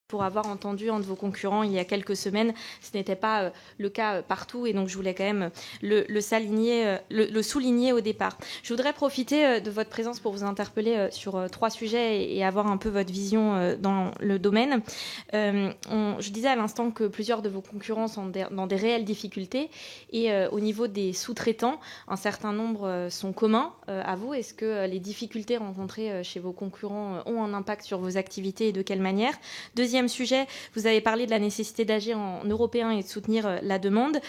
Pour avoir entendu un de vos concurrents il y a quelques semaines, ce n'était pas le cas partout et donc je voulais quand même le souligner au départ. Je voudrais profiter de votre présence pour vous interpeller sur 3 sujets et avoir un peu votre vision dans le domaine. Je disais à l'instant que plusieurs de vos concurrents sont dans des réelles difficultés et au niveau des sous-traitants, un certain nombre sont communs à vous. Est-ce que les difficultés rencontrées chez vos concurrents ont un impact sur vos activités et de quelle manière ? Deuxième sujet, vous avez parlé de la nécessité d'agir en européen et de soutenir la demande.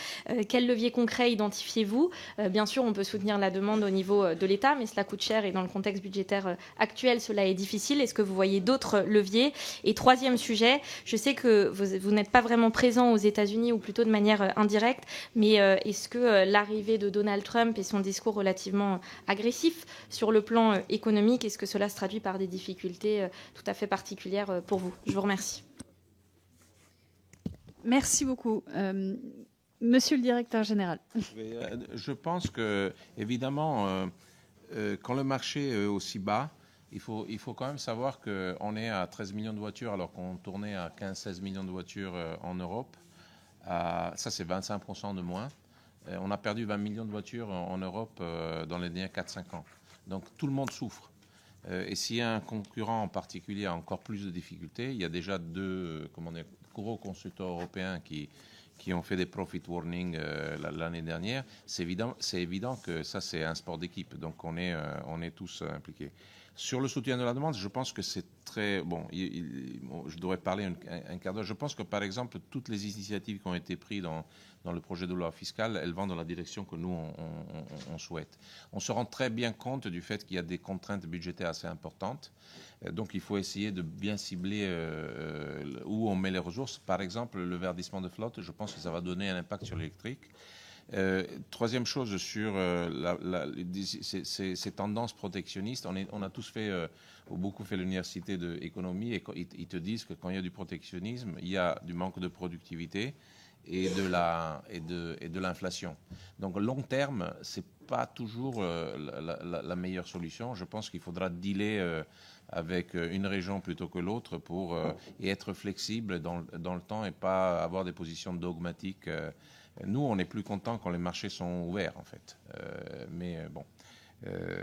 Quels leviers concrets identifiez-vous ? Bien sûr, on peut soutenir la demande au niveau de l'État, mais cela coûte cher et dans le contexte budgétaire actuel, cela est difficile. Est-ce que vous voyez d'autres leviers ? Et troisième sujet, je sais que vous n'êtes pas vraiment présent aux États-Unis ou plutôt de manière indirecte, mais est-ce que l'arrivée de Donald Trump et son discours relativement agressif sur le plan économique, est-ce que cela se traduit par des difficultés tout à fait particulières pour vous ? Je vous remercie. Merci beaucoup. Monsieur le directeur général. Je pense que, évidemment, quand le marché est aussi bas, il faut quand même savoir qu'on est à 13 millions de voitures alors qu'on tournait à 15-16 millions de voitures en Europe. Ça, c'est 25% de moins. On a perdu 20 millions de voitures en Europe dans les derniers 4-5 ans. Donc, tout le monde souffre. Et s'il y a un concurrent en particulier a encore plus de difficultés, il y a déjà 2 gros constructeurs européens qui ont fait des profit warnings l'année dernière. C'est évident que ça, c'est un sport d'équipe. Donc, on est tous impliqués. Sur le soutien de la demande, je pense que c'est très... Bon, je devrais parler un quart d'heure. Je pense que, par exemple, toutes les initiatives qui ont été prises dans le projet de loi fiscale, elles vont dans la direction que nous, on souhaite. On se rend très bien compte du fait qu'il y a des contraintes budgétaires assez importantes. Donc, il faut essayer de bien cibler où on met les ressources. Par exemple, le verdissement de flotte, je pense que ça va donner un impact sur l'électrique. Troisième chose sur ces tendances protectionnistes, on a tous beaucoup fait l'université d'économie et ils te disent que quand il y a du protectionnisme, il y a du manque de productivité et de l'inflation. Donc long terme, c'est pas toujours la meilleure solution. Je pense qu'il faudra dealer avec une région plutôt que l'autre et être flexible dans le temps et pas avoir des positions dogmatiques. Nous, on est plus content quand les marchés sont ouverts, en fait. Mais bon,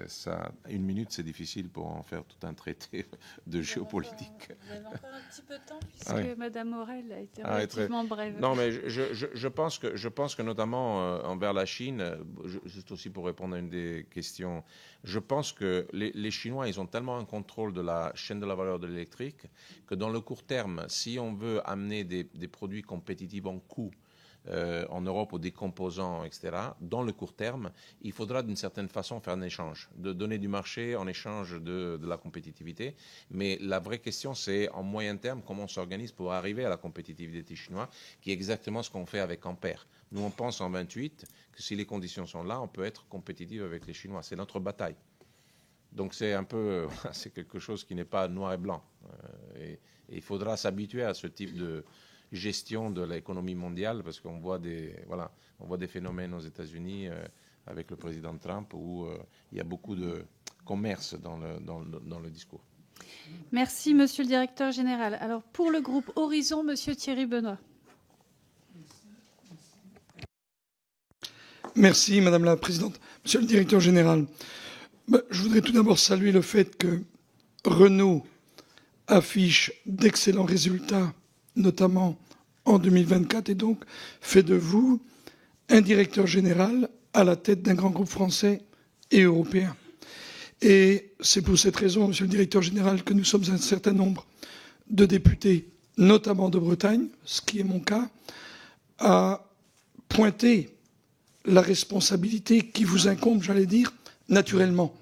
ça, 1 minute, c'est difficile pour en faire tout un traité de géopolitique. Vous avez encore un petit peu de temps, puisque Mme Morel a été relativement brève. Non, mais je pense que notamment envers la Chine, juste aussi pour répondre à une des questions, je pense que les Chinois, ils ont tellement un contrôle de la chaîne de la valeur de l'électrique que dans le court terme, si on veut amener des produits compétitifs en coût, en Europe ou des composants, etc., dans le court terme, il faudra d'une certaine façon faire un échange, de donner du marché en échange de la compétitivité. Mais la vraie question, c'est en moyen terme, comment on s'organise pour arriver à la compétitivité des Chinois, qui est exactement ce qu'on fait avec Ampère. Nous, on pense en 28 que si les conditions sont là, on peut être compétitif avec les Chinois. C'est notre bataille. Donc c'est un peu, c'est quelque chose qui n'est pas noir et blanc. Et il faudra s'habituer à ce type de gestion de l'économie mondiale, parce qu'on voit des phénomènes aux États-Unis avec le président Trump où il y a beaucoup de commerce dans le discours. Merci, Monsieur le Directeur Général. Alors, pour le groupe Horizon, Monsieur Thierry Benoît. Merci, Madame la Présidente. Monsieur le Directeur Général, je voudrais tout d'abord saluer le fait que Renault affiche d'excellents résultats, notamment en 2024, et donc fait de vous un directeur général à la tête d'un grand groupe français et européen. Et c'est pour cette raison, Monsieur le Directeur Général, que nous sommes un certain nombre de députés, notamment de Bretagne, ce qui est mon cas, à pointer la responsabilité qui vous incombe, j'allais dire, naturellement.